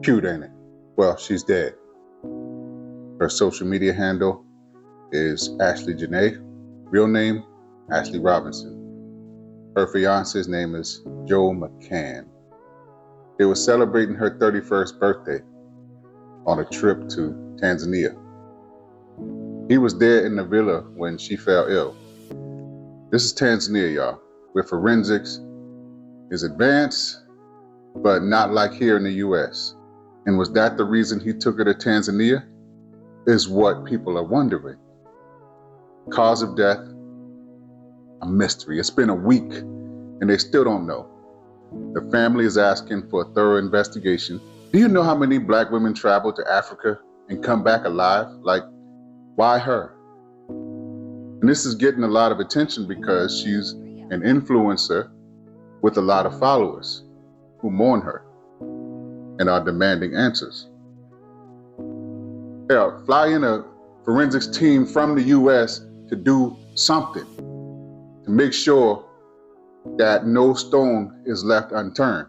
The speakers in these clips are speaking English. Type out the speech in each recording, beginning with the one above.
Cute, ain't it? Well, she's dead. Her social media handle is Ashlee Jenae. Real name, Ashlee Robinson. Her fiance's name is Joe McCann. They were celebrating her 31st birthday on a trip to Tanzania. He was there in the villa when she fell ill. This is Tanzania, y'all, where forensics is advanced, but not like here in the US. And was that the reason he took her to Tanzania? Is what people are wondering. Cause of death, a mystery. It's been a week and they still don't know. The family is asking for a thorough investigation. Do you know how many Black women travel to Africa and come back alive? Like, why her? And this is getting a lot of attention because she's an influencer with a lot of followers who mourn her and are demanding answers. They'll fly in a forensics team from the US to do something to make sure that no stone is left unturned.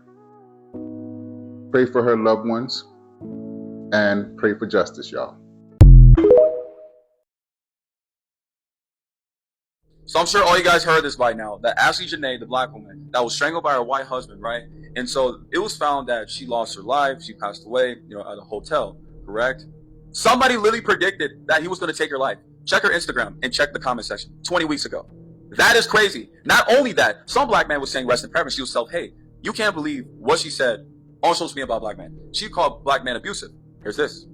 Pray for her loved ones and pray for justice, y'all. So I'm sure all you guys heard this by now, that Ashlee Jenae, the Black woman, that was strangled by her white husband, right? And so it was found that she lost her life, she passed away, at a hotel, correct? Somebody literally predicted that he was going to take her life. Check her Instagram and check the comment section 20 weeks ago. That is crazy. Not only that, some Black man was saying rest in preference. She was self, hey, you can't believe what she said on social media about Black men. She called Black men abusive. Here's this.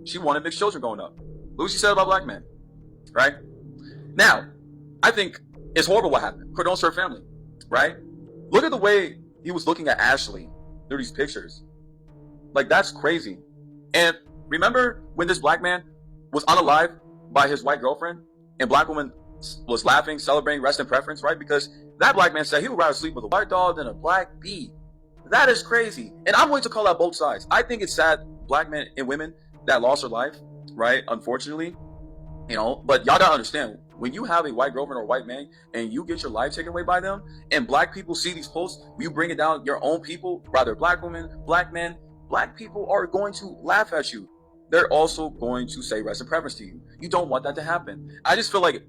She wanted mixed children growing up. Look what she said about Black men, right? Now, I think it's horrible what happened. Condones to her family, right? Look at the way he was looking at Ashlee through these pictures. Like, that's crazy. And remember when this Black man was unalived by his white girlfriend and Black woman was laughing, celebrating rest in preference, right? Because that Black man said he would rather sleep with a white dog than a Black bee. That is crazy. And I'm going to call out both sides. I think it's sad, Black men and women that lost their life, right? Unfortunately, but y'all gotta understand, when you have a white girlfriend or a white man and you get your life taken away by them and Black people see these posts, you bring it down your own people, rather Black women, Black men, Black people are going to laugh at you. They're also going to say rest in preference to you. You don't want that to happen. I just feel like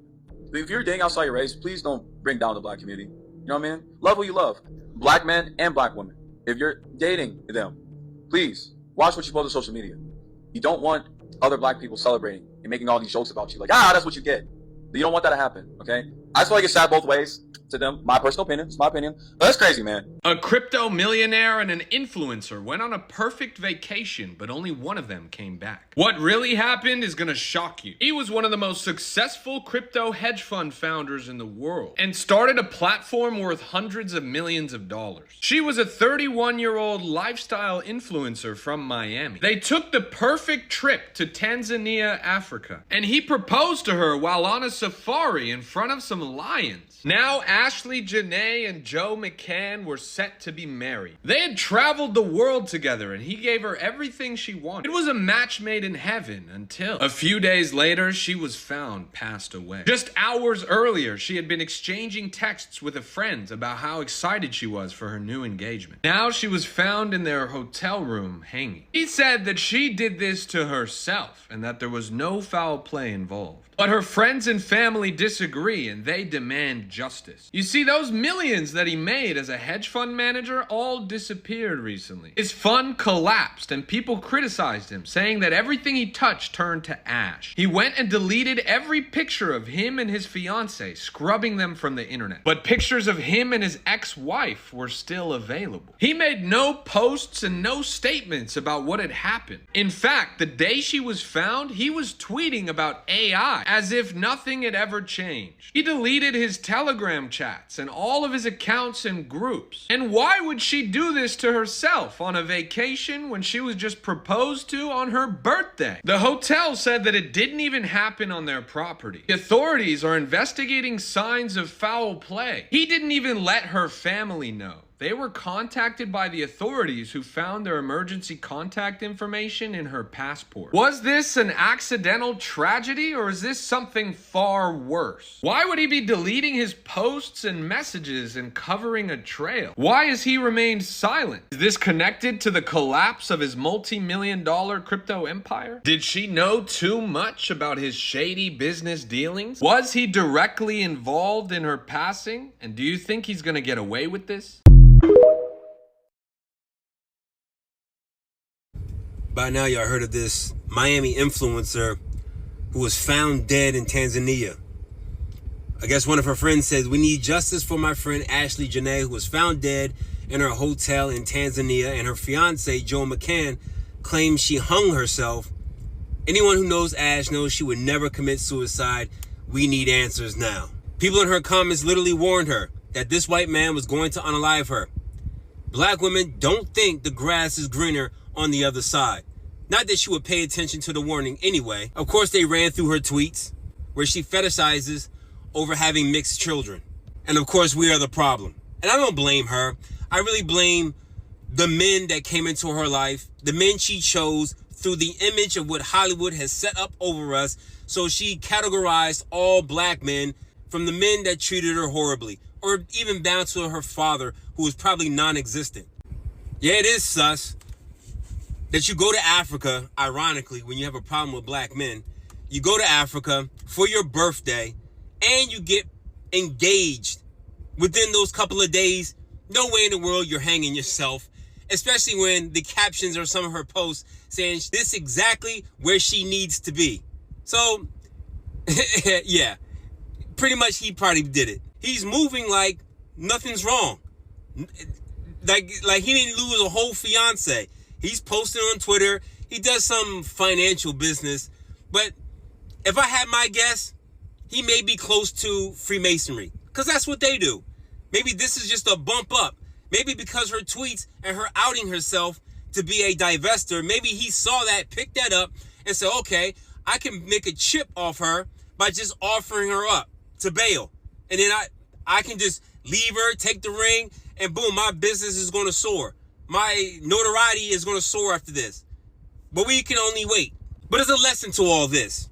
if you're dating outside your race, please don't bring down the Black community. You know what I mean? Love who you love. Black men and Black women. If you're dating them, please watch what you post on social media. You don't want other Black people celebrating and making all these jokes about you. Like, that's what you get. You don't want that to happen, okay? I just feel like it's sad both ways to them. My personal opinion. It's my opinion. But that's crazy, man. A crypto millionaire and an influencer went on a perfect vacation, but only one of them came back. What really happened is gonna shock you. He was one of the most successful crypto hedge fund founders in the world and started a platform worth hundreds of millions of dollars. She was a 31-year-old lifestyle influencer from Miami. They took the perfect trip to Tanzania, Africa, and he proposed to her while on a safari in front of some lions. Now Ashlee Jenae and Joe McCann were set to be married. They had traveled the world together and he gave her everything she wanted. It was a match made in heaven until a few days later she was found passed away. Just hours earlier she had been exchanging texts with a friend about how excited she was for her new engagement. Now she was found in their hotel room hanging. He said that she did this to herself and that there was no foul play involved. But her friends and family disagree and they demand justice. You see, those millions that he made as a hedge fund manager all disappeared recently. His fund collapsed and people criticized him, saying that everything he touched turned to ash. He went and deleted every picture of him and his fiancée, scrubbing them from the internet. But pictures of him and his ex-wife were still available. He made no posts and no statements about what had happened. In fact, the day she was found, he was tweeting about AI as if nothing had ever changed. He deleted his Telegram chats and all of his accounts and groups. And why would she do this to herself on a vacation when she was just proposed to on her birthday? The hotel said that it didn't even happen on their property. The authorities are investigating signs of foul play. He didn't even let her family know. They were contacted by the authorities who found their emergency contact information in her passport. Was this an accidental tragedy, or is this something far worse? Why would he be deleting his posts and messages and covering a trail? Why has he remained silent? Is this connected to the collapse of his multi-million-dollar crypto empire? Did she know too much about his shady business dealings? Was he directly involved in her passing? And do you think he's gonna get away with this? By now, y'all heard of this Miami influencer who was found dead in Tanzania. I guess one of her friends said, "We need justice for my friend Ashlee Jenae, who was found dead in her hotel in Tanzania, and her fiance, Joe McCann, claims she hung herself. Anyone who knows Ash knows she would never commit suicide. We need answers now." People in her comments literally warned her that this white man was going to unalive her. Black women don't think the grass is greener on the other side. Not that she would pay attention to the warning anyway. Of course, they ran through her tweets where she fetishizes over having mixed children. And of course, we are the problem. And I don't blame her. I really blame the men that came into her life, the men she chose through the image of what Hollywood has set up over us. So she categorized all black men from the men that treated her horribly, or even down to her father, who was probably non-existent. Yeah, it is sus that you go to Africa, ironically, when you have a problem with black men, you go to Africa for your birthday and you get engaged. Within those couple of days, no way in the world you're hanging yourself, especially when the captions are some of her posts saying this exactly where she needs to be. So, yeah, pretty much he probably did it. He's moving like nothing's wrong. Like he didn't lose a whole fiance. He's posting on Twitter. He does some financial business. But if I had my guess, he may be close to Freemasonry, because that's what they do. Maybe this is just a bump up. Maybe because her tweets and her outing herself to be a divester, maybe he saw that, picked that up, and said, okay, I can make a chip off her by just offering her up to bail. And then I can just leave her, take the ring, and boom, my business is going to soar. My notoriety is going to soar after this. But we can only wait. But there's a lesson to all this.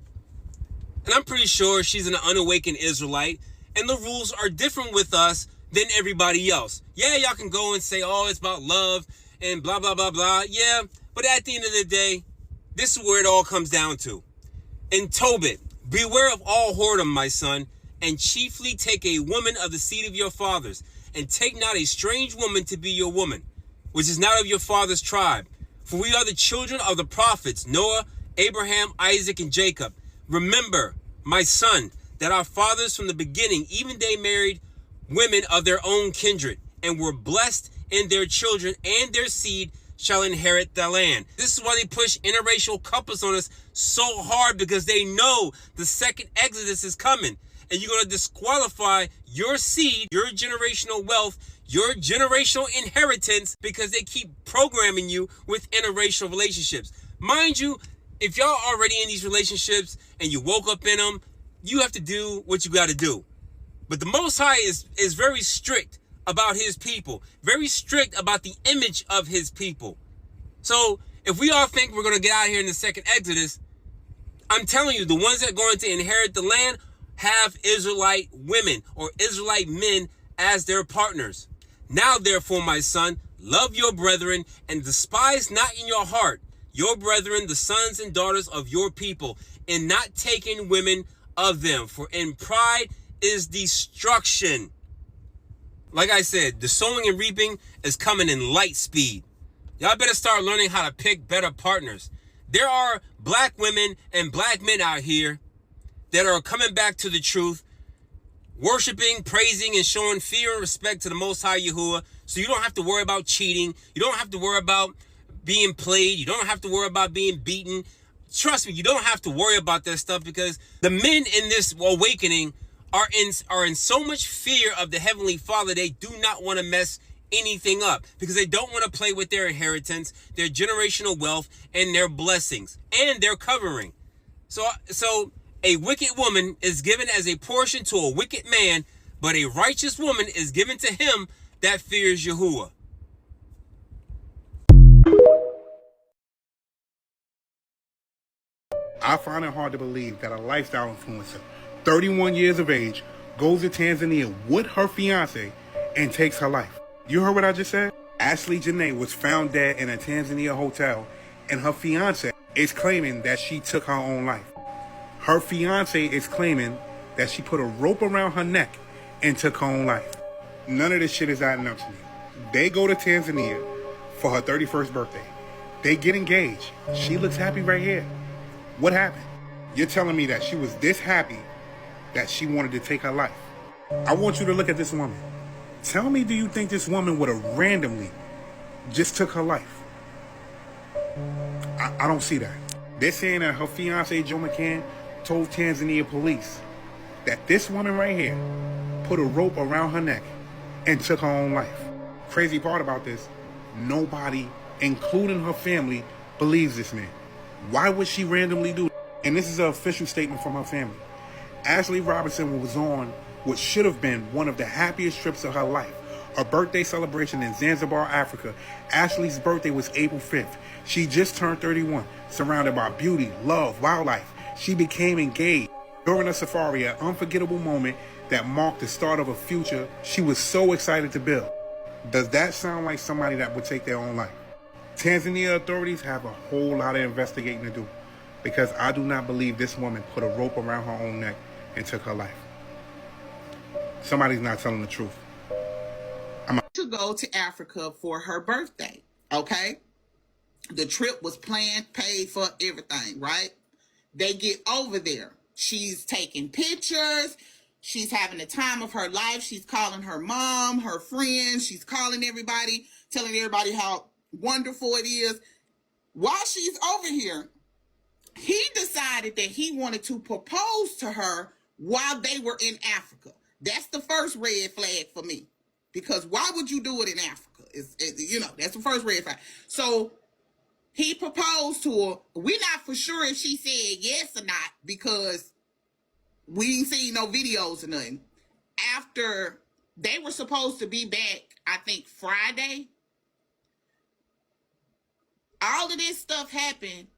And I'm pretty sure she's an unawakened Israelite, and the rules are different with us than everybody else. Yeah, y'all can go and say, oh, it's about love and blah, blah, blah, blah. Yeah, but at the end of the day, this is where it all comes down to. In Tobit, beware of all whoredom, my son, and chiefly take a woman of the seed of your fathers, and take not a strange woman to be your woman, which is not of your father's tribe. For we are the children of the prophets, Noah, Abraham, Isaac, and Jacob. Remember, my son, that our fathers from the beginning, even they married women of their own kindred, and were blessed in their children, and their seed shall inherit the land. This is why they push interracial couples on us so hard, because they know the second Exodus is coming. And you're going to disqualify your seed, your generational wealth, your generational inheritance, because they keep programming you with interracial relationships. Mind you, if y'all already in these relationships and you woke up in them, you have to do what you got to do. But the Most High is very strict about his people, very strict about the image of his people. So if we all think we're going to get out of here in the second Exodus, I'm telling you, the ones that are going to inherit the land have Israelite women or Israelite men as their partners. Now, therefore, my son, love your brethren and despise not in your heart your brethren, the sons and daughters of your people, and not taking women of them. For in pride is destruction. Like I said, the sowing and reaping is coming in light speed. Y'all better start learning how to pick better partners. There are black women and black men out here that are coming back to the truth, worshiping, praising, and showing fear and respect to the Most High Yahuwah. So you don't have to worry about cheating. You don't have to worry about being played. You don't have to worry about being beaten. Trust me, you don't have to worry about that stuff, because the men in this awakening are in so much fear of the Heavenly Father, they do not want to mess anything up, because they don't want to play with their inheritance, their generational wealth, and their blessings, and their covering. So a wicked woman is given as a portion to a wicked man, but a righteous woman is given to him that fear is Yahuwah. I find it hard to believe that a lifestyle influencer, 31 years of age, goes to Tanzania with her fiance and takes her life. You heard what I just said? Ashlee Jenae was found dead in a Tanzania hotel, and her fiance is claiming that she took her own life. Her fiance is claiming that she put a rope around her neck and took her own life. None of this shit is adding up to me. They go to Tanzania for her 31st birthday. They get engaged. She looks happy right here. What happened? You're telling me that she was this happy that she wanted to take her life. I want you to look at this woman. Tell me, do you think this woman would have randomly just took her life? I don't see that. They're saying that her fiance, Joe McCann, told Tanzania police that this woman right here put a rope around her neck and took her own life. Crazy part about this, nobody, including her family, believes this man. Why would she randomly do it? And this is an official statement from her family. Ashlee Robinson was on what should have been one of the happiest trips of her life. A birthday celebration in Zanzibar, Africa. Ashlee's birthday was April 5th. She just turned 31, surrounded by beauty, love, wildlife. She became engaged during a safari, an unforgettable moment that marked the start of a future she was so excited to build. Does that sound like somebody that would take their own life? Tanzania authorities have a whole lot of investigating to do, because I do not believe this woman put a rope around her own neck and took her life. Somebody's not telling the truth. To go to Africa for her birthday, okay? The trip was planned, paid for, everything, right? They get over there. She's taking pictures. She's having the time of her life. She's calling her mom, her friends. She's calling everybody, telling everybody how wonderful it is. While she's over here, he decided that he wanted to propose to her while they were in Africa. That's the first red flag for me. Because why would you do it in Africa? That's the first red flag. So he proposed to her. We're not for sure if she said yes or not, because we ain't seen no videos or nothing. After they were supposed to be back, I think Friday, all of this stuff happened,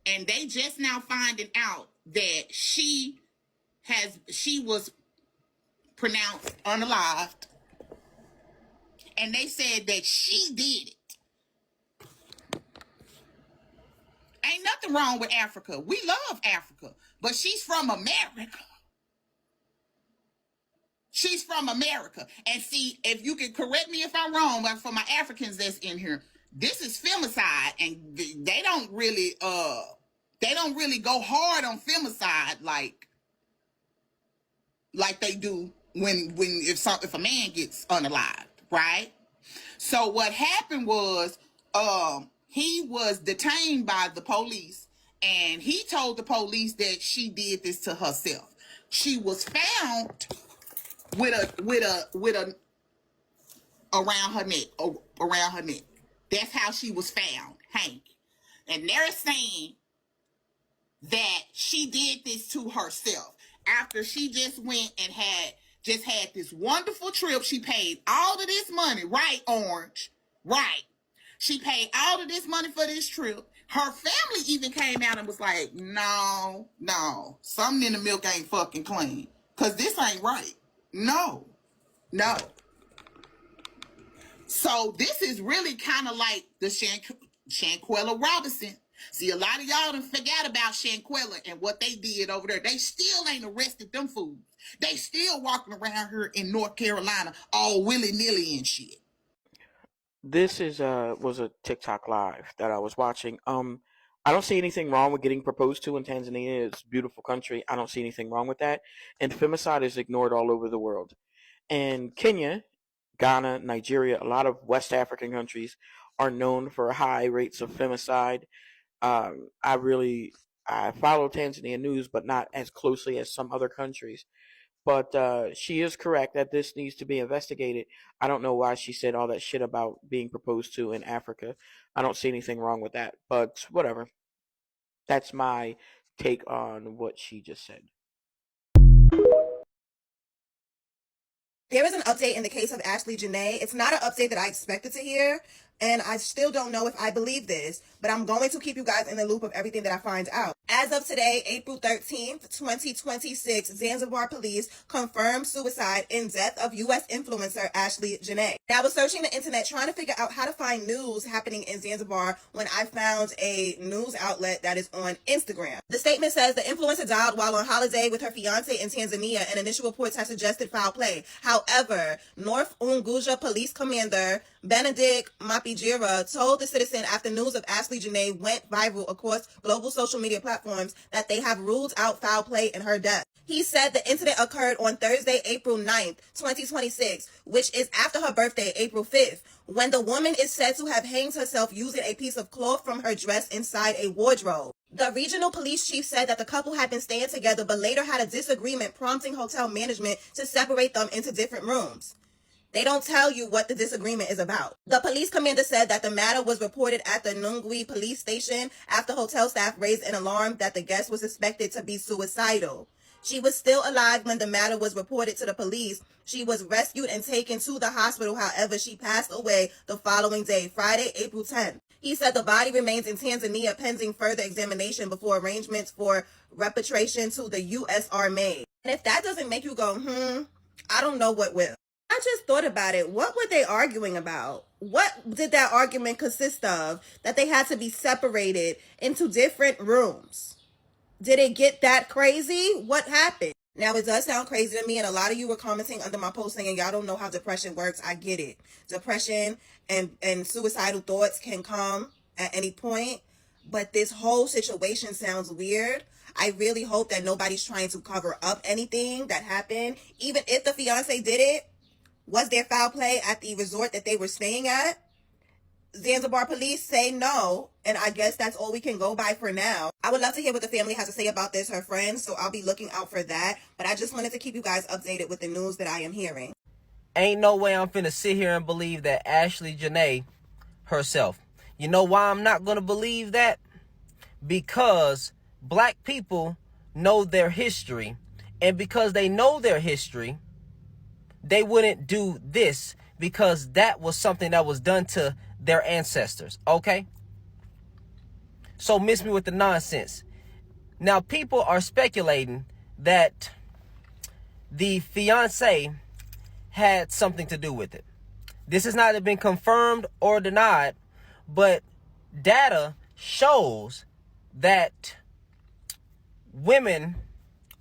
and they just now finding out that she was pronounced unalived, and they said that she did it. Ain't nothing wrong with Africa. We love Africa, but she's from America. She's from America. And see, if you can correct me if I'm wrong, but for my Africans that's in here, this is femicide, and they don't really go hard on femicide like they do if a man gets unalived, right? So what happened was he was detained by the police, and he told the police that she did this to herself. She was found with a around her neck. That's how she was found, hanging. And they're saying that she did this to herself after she just went and had this wonderful trip. She paid all of this money, right, Orange? Right. She paid all of this money for this trip. Her family even came out and was like, no, something in the milk ain't fucking clean, because this ain't right. No. So this is really kind of like the Shanquella Robinson. See, a lot of y'all done forgot about Shanquella and what they did over there. They still ain't arrested them fools. They still walking around here in North Carolina all willy-nilly and shit. This was a TikTok live that I was watching. I don't see anything wrong with getting proposed to in Tanzania. It's a beautiful country. I don't see anything wrong with that. And femicide is ignored all over the world. And Kenya, Ghana, Nigeria, a lot of West African countries are known for high rates of femicide. I follow Tanzania news, but not as closely as some other countries. But she is correct that this needs to be investigated. I don't know why she said all that shit about being proposed to in Africa. I don't see anything wrong with that, but whatever. That's my take on what she just said. There is an update in the case of Ashlee Jenae. It's not an update that I expected to hear, and I still don't know if I believe this, but I'm going to keep you guys in the loop of everything that I find out. As of today, April 13th, 2026, Zanzibar police confirmed suicide and death of U.S. influencer Ashlee Jenae. Now, I was searching the internet trying to figure out how to find news happening in Zanzibar when I found a news outlet that is on Instagram. The statement says the influencer died while on holiday with her fiance in Tanzania, and initial reports have suggested foul play. However, North Unguja Police Commander Benedict Mapijira told the citizen after news of Ashlee Jenae went viral across global social media platforms that they have ruled out foul play in her death. He said the incident occurred on Thursday, April 9th, 2026, which is after her birthday, April 5th, when the woman is said to have hanged herself using a piece of cloth from her dress inside a wardrobe. The regional police chief said that the couple had been staying together but later had a disagreement, prompting hotel management to separate them into different rooms. They don't tell you what the disagreement is about. The police commander said that the matter was reported at the Nungwi police station after hotel staff raised an alarm that the guest was suspected to be suicidal. She was still alive when the matter was reported to the police. She was rescued and taken to the hospital. However, she passed away the following day, Friday, April 10th. He said the body remains in Tanzania pending further examination before arrangements for repatriation to the U.S. are made. And if that doesn't make you go, I don't know what will. I just thought about it. What were they arguing about? What did that argument consist of that they had to be separated into different rooms? Did it get that crazy? What happened? Now, it does sound crazy to me, and a lot of you were commenting under my post saying y'all don't know how depression works. I get it. Depression and suicidal thoughts can come at any point, but this whole situation sounds weird. I really hope that nobody's trying to cover up anything that happened. Even if the fiance did it, was there foul play at the resort that they were staying at? Zanzibar police say no, and I guess that's all we can go by for now. I would love to hear what the family has to say about this, her friends, so I'll be looking out for that. But I just wanted to keep you guys updated with the news that I am hearing. Ain't no way I'm finna sit here and believe that Ashlee Jenae herself. You know why I'm not gonna believe that? Because black people know their history, and because they know their history, they wouldn't do this because that was something that was done to their ancestors, okay? So miss me with the nonsense. Now, people are speculating that the fiancé had something to do with it. This has not been confirmed or denied, but data shows that women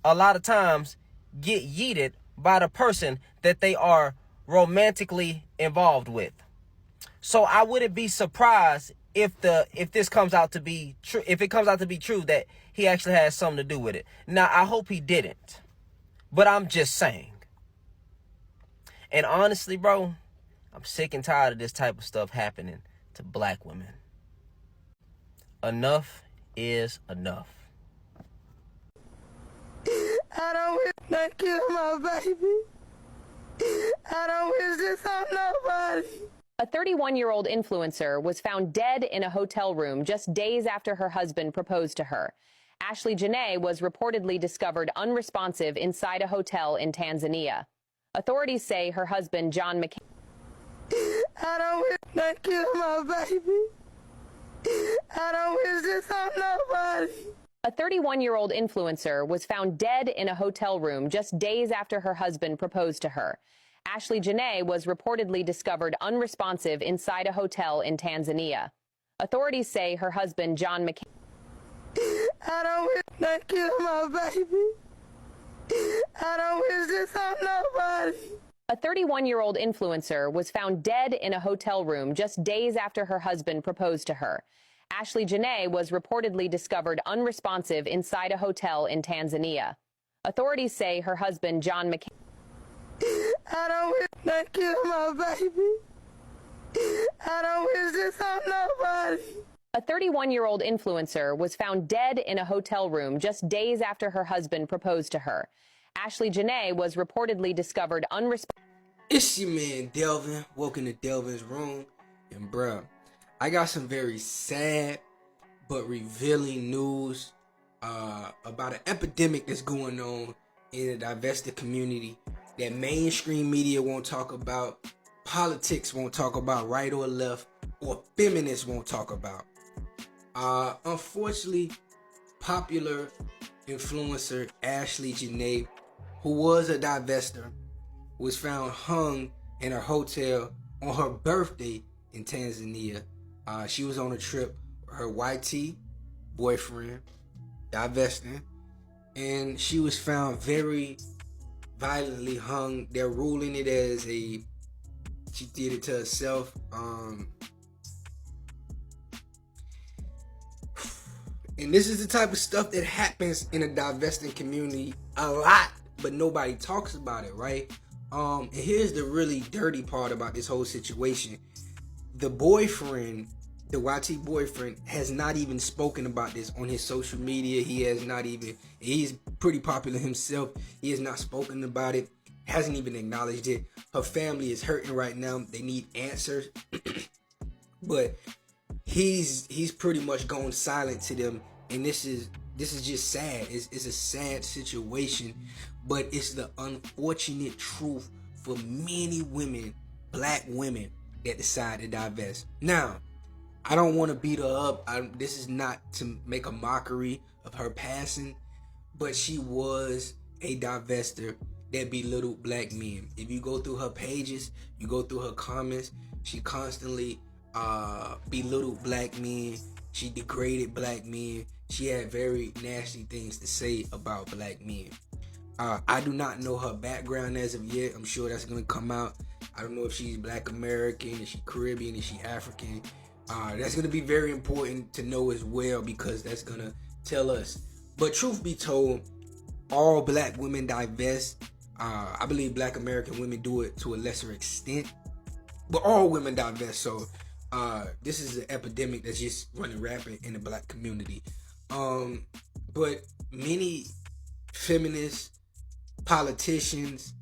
a lot of times get yeeted by the person that they are romantically involved with. So I wouldn't be surprised if this comes out to be true, if it comes out to be true that he actually has something to do with it. Now, I hope he didn't, but I'm just saying. And honestly, bro, I'm sick and tired of this type of stuff happening to black women. Enough is enough. I don't wish to kill my baby. I don't wish this on nobody. A 31-year-old influencer was found dead in a hotel room just days after her husband proposed to her. Ashlee Jenae was reportedly discovered unresponsive inside a hotel in Tanzania. Authorities say her husband, John McCain... I don't wish to kill my baby. I don't wish this on nobody. A 31-year-old influencer was found dead in a hotel room just days after her husband proposed to her. Ashlee Jenae was reportedly discovered unresponsive inside a hotel in Tanzania. Authorities say her husband, John McCain... I don't wish to kill my baby. I don't wish this on nobody. A 31-year-old influencer was found dead in a hotel room just days after her husband proposed to her. Ashlee Jenae was reportedly discovered unresponsive inside a hotel in Tanzania. Authorities say her husband, John McCain... I don't wish to kill my baby. I don't wish this on nobody. A 31-year-old influencer was found dead in a hotel room just days after her husband proposed to her. Ashlee Jenae was reportedly discovered unresponsive... It's your man Delvin. Welcome to Delvin's Room. And bruh, I got some very sad but revealing news about an epidemic that's going on in the divested community that mainstream media won't talk about, politics won't talk about, right or left, or feminists won't talk about. Unfortunately, popular influencer Ashlee Jenae, who was a divester, was found hung in her hotel on her birthday in Tanzania. She was on a trip with her YT boyfriend, divesting, and she was found very violently hung. They're ruling it as she did it to herself. And this is the type of stuff that happens in a divesting community a lot, but nobody talks about it, right? And here's the really dirty part about this whole situation. The boyfriend, the YT boyfriend, has not even spoken about this on his social media. He's pretty popular himself. He has not spoken about it, hasn't even acknowledged it. Her family is hurting right now. They need answers. But he's pretty much gone silent to them, and this is just sad. It's a sad situation, but it's the unfortunate truth for many women, black women, that decide to divest. Now, I don't want to beat her up. This is not to make a mockery of her passing, but she was a divester that belittled black men. If you go through her pages, you go through her comments, she constantly belittled black men. She degraded black men. She had very nasty things to say about black men. I do not know her background as of yet. I'm sure that's going to come out. I don't know if she's black American, is she Caribbean, is she African. That's going to be very important to know as well, because that's going to tell us. But truth be told, all black women divest. I believe black American women do it to a lesser extent, but all women divest. So this is an epidemic that's just running rampant in the black community. But many feminists, politicians,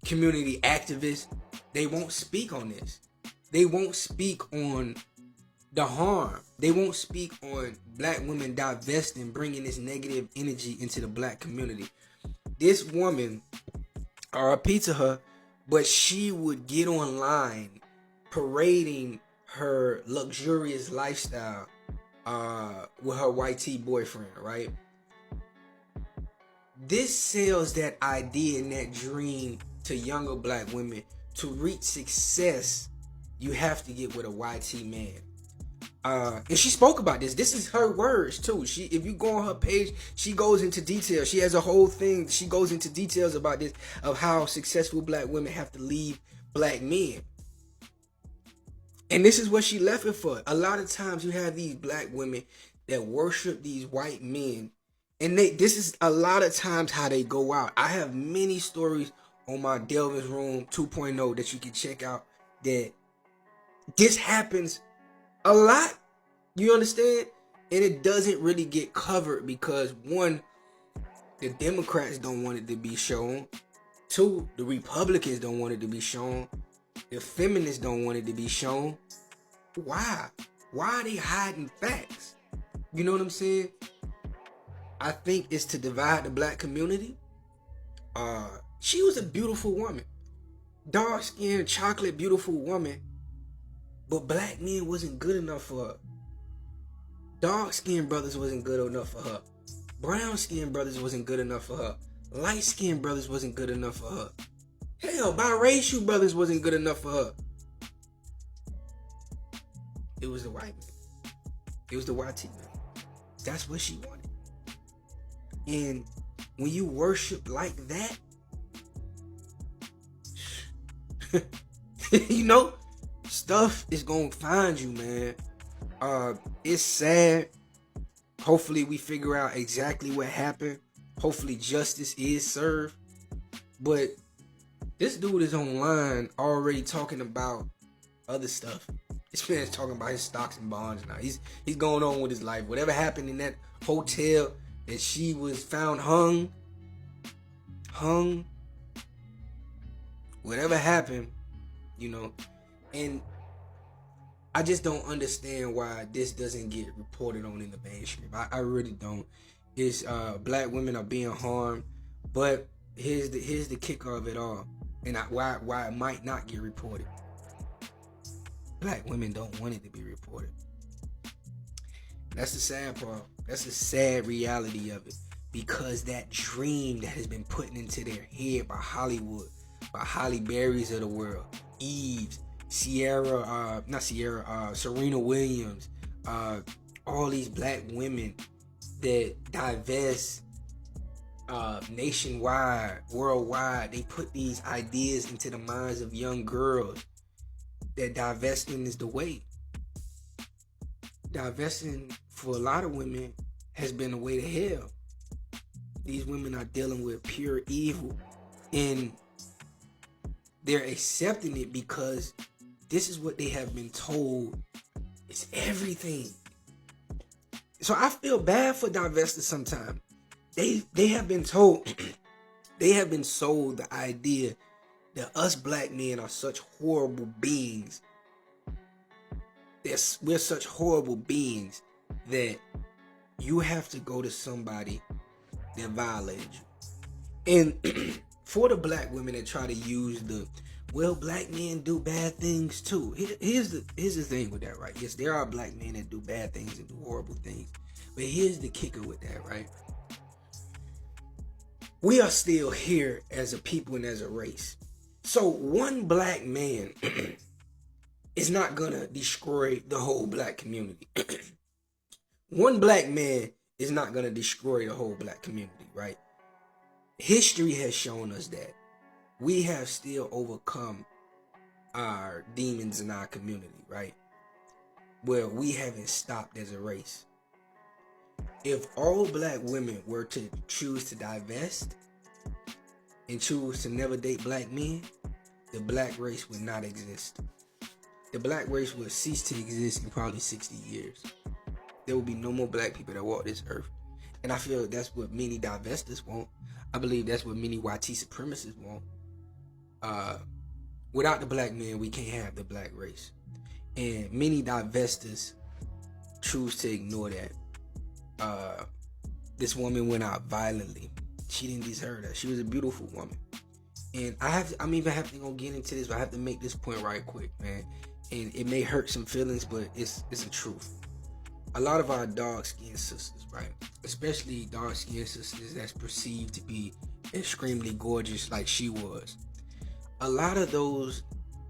community activists, they won't speak on this. They won't speak on the harm. They won't speak on black women divesting, bringing this negative energy into the black community. This woman, RIP to her, but she would get online parading her luxurious lifestyle with her YT boyfriend, right? This sells that idea and that dream to younger black women. To reach success, you have to get with a YT man. And she spoke about this. This is her words too. If you go on her page, she goes into detail. She has a whole thing. She goes into details about this, of how successful black women have to leave black men. And this is what she left it for. A lot of times you have these black women that worship these white men, and this is a lot of times how they go out. I have many stories on my Delvin's Room 2.0 that you can check out, that this happens a lot. You understand? And it doesn't really get covered because, one, the Democrats don't want it to be shown. Two, the Republicans don't want it to be shown. The feminists don't want it to be shown. Why? Why are they hiding facts? You know what I'm saying? I think it's to divide the black community. She was a beautiful woman. Dark-skinned, chocolate, beautiful woman. But black men wasn't good enough for her. Dark-skinned brothers wasn't good enough for her. Brown-skinned brothers wasn't good enough for her. Light-skinned brothers wasn't good enough for her. Hell, biracial brothers wasn't good enough for her. It was the white man. It was the YT man. That's what she wanted. And when you worship like that, you know, stuff is gonna find you, man. It's sad. Hopefully we figure out exactly what happened. Hopefully justice is served. But this dude is online already talking about other stuff. This man's talking about his stocks and bonds now. He's going on with his life. Whatever happened in that hotel that she was found hung. Whatever happened, you know. And I just don't understand why this doesn't get reported on in the mainstream. I really don't. It's black women are being harmed, but here's the kicker of it all, and why it might not get reported. Black women don't want it to be reported. That's the sad part. That's the sad reality of it. Because that dream that has been put into their head by Hollywood, by Halle Berry's of the world, Eves, Serena Williams, all these black women that divest nationwide, worldwide. They put these ideas into the minds of young girls that divesting is the way. Divesting for a lot of women has been the way to hell. These women are dealing with pure evil, and they're accepting it because this is what they have been told is everything. So I feel bad for divestors sometimes. They have been told, they have been sold the idea that us black men are such horrible beings. We're such horrible beings that you have to go to somebody that violated you. And for the black women that try to use black men do bad things too. Here's the thing with that, right? Yes, there are black men that do bad things and do horrible things. But here's the kicker with that, right? We are still here as a people and as a race. So one black man is not gonna destroy the whole black community. One black man is not gonna destroy the whole black community, right? History has shown us that we have still overcome our demons in our community, right? Where we haven't stopped as a race. If all black women were to choose to divest and choose to never date black men, the black race would not exist. The black race would cease to exist in probably 60 years. There will be no more black people that walk this earth. And I feel that's what many divestors want. I believe that's what many YT supremacists want. Without the black man, we can't have the black race. And many divestors choose to ignore that. This woman went out violently. She didn't deserve that. She was a beautiful woman. And I'm even having to go get into this, but I have to make this point right quick, man. And it may hurt some feelings, but it's the truth. A lot of our dark-skinned sisters, right? Especially dark-skinned sisters that's perceived to be extremely gorgeous like she was. A lot of those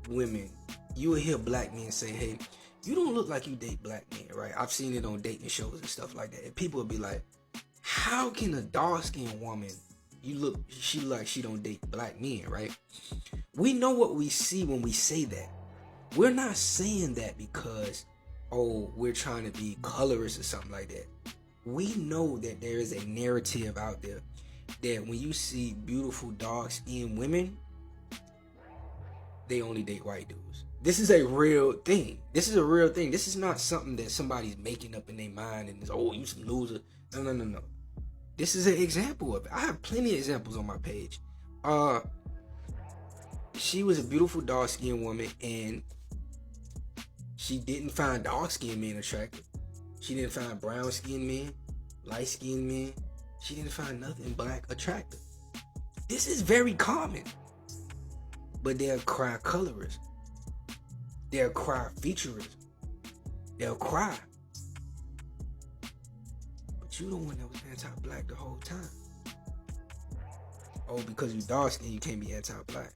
women, you will hear black men say, hey, you don't look like you date black men, right? I've seen it on dating shows and stuff like that. And people will be like, how can a dark-skinned woman, she look like she don't date black men, right? We know what we see when we say that. We're not saying that because, we're trying to be colorist or something like that. We know that there is a narrative out there that when you see beautiful dark-skinned women, they only date white dudes. This is a real thing. This is not something that somebody's making up in their mind and is, you some loser. No. This is an example of it. I have plenty of examples on my page. She was a beautiful dark-skinned woman, and she didn't find dark-skinned men attractive. She didn't find brown-skinned men, light-skinned men. She didn't find nothing black attractive. This is very common. But they'll cry colorism. They'll cry featurism. They'll cry. But you the one that was anti-black the whole time. Because you dark-skinned, you can't be anti-black.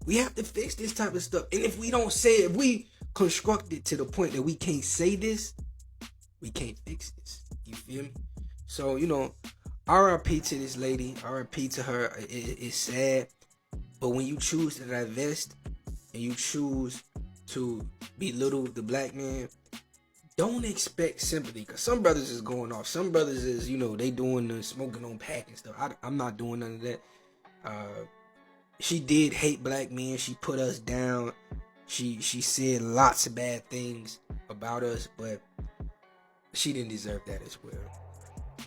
We have to fix this type of stuff. And if we don't say it, if we construct it to the point that we can't say this, we can't fix this. You feel me? So, R.I.P. to this lady. R.I.P. to her. It's sad. But when you choose to divest and you choose to belittle the black man, don't expect sympathy. Because some brothers is going off. Some brothers is, they doing the smoking on pack and stuff. I'm not doing none of that. She did hate black men. She put us down. She said lots of bad things about us, but she didn't deserve that as well.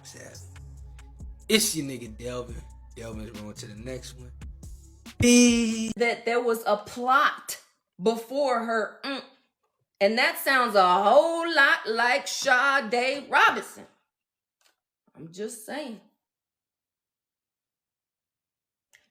Sadly. It's your nigga Delvin. Delvin's going to the next one. That there was a plot before her. And that sounds a whole lot like Sade Robinson. I'm just saying.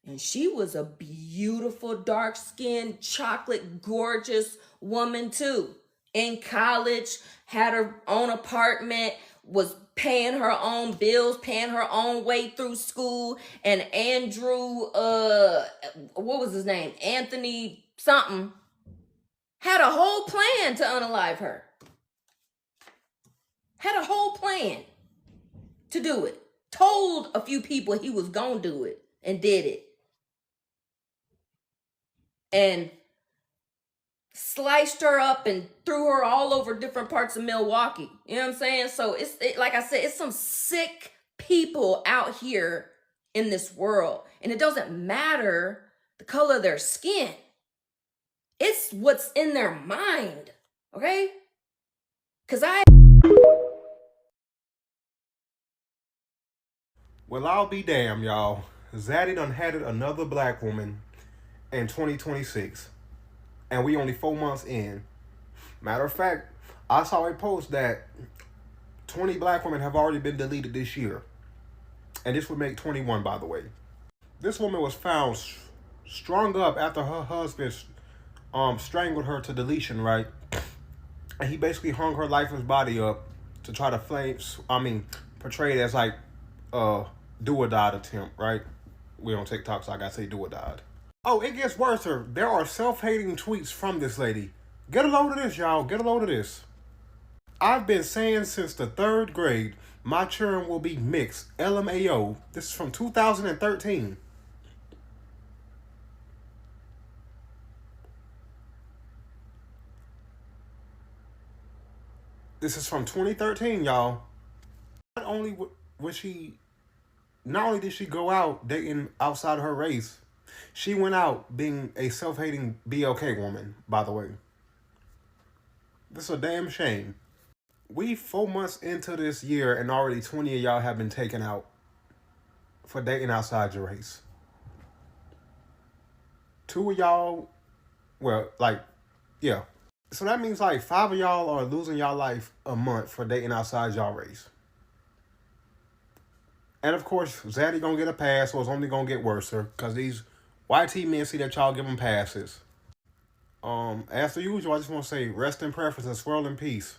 And she was a beautiful, dark-skinned, chocolate, gorgeous woman too. In college, had her own apartment, was paying her own bills, paying her own way through school. And Andrew, what was his name? Anthony something, had a whole plan to unalive her. Had a whole plan to do it. Told a few people he was gonna do it and did it. And sliced her up and threw her all over different parts of Milwaukee. You know what I'm saying? So like I said, it's some sick people out here in this world. And it doesn't matter the color of their skin. It's what's in their mind. Okay? Because Well, I'll be damned, y'all. Zaddy done had another black woman in 2026. And we only 4 months in. Matter of fact, I saw a post that 20 black women have already been deleted this year. And this would make 21, by the way. This woman was found strung up after her husband strangled her to deletion, right? And he basically hung her lifeless body up to try to portray it as like do or die attempt, right? We on TikTok, so I gotta say do or die. Oh, it gets worse. There are self-hating tweets from this lady. Get a load of this, y'all. Get a load of this. I've been saying since the 3rd grade, my children will be mixed. LMAO. This is from 2013. This is from 2013, y'all. Not only did she go out dating outside of her race, she went out being a self-hating BLK woman, by the way. This is a damn shame. We 4 months into this year and already 20 of y'all have been taken out for dating outside your race. 2 of y'all, yeah. So that means like 5 of y'all are losing y'all life a month for dating outside y'all race. And of course, Zaddy gonna get a pass, so it's only gonna get worse, because these YT men see that y'all give them passes. As usual, I just want to say rest in preference and swirl in peace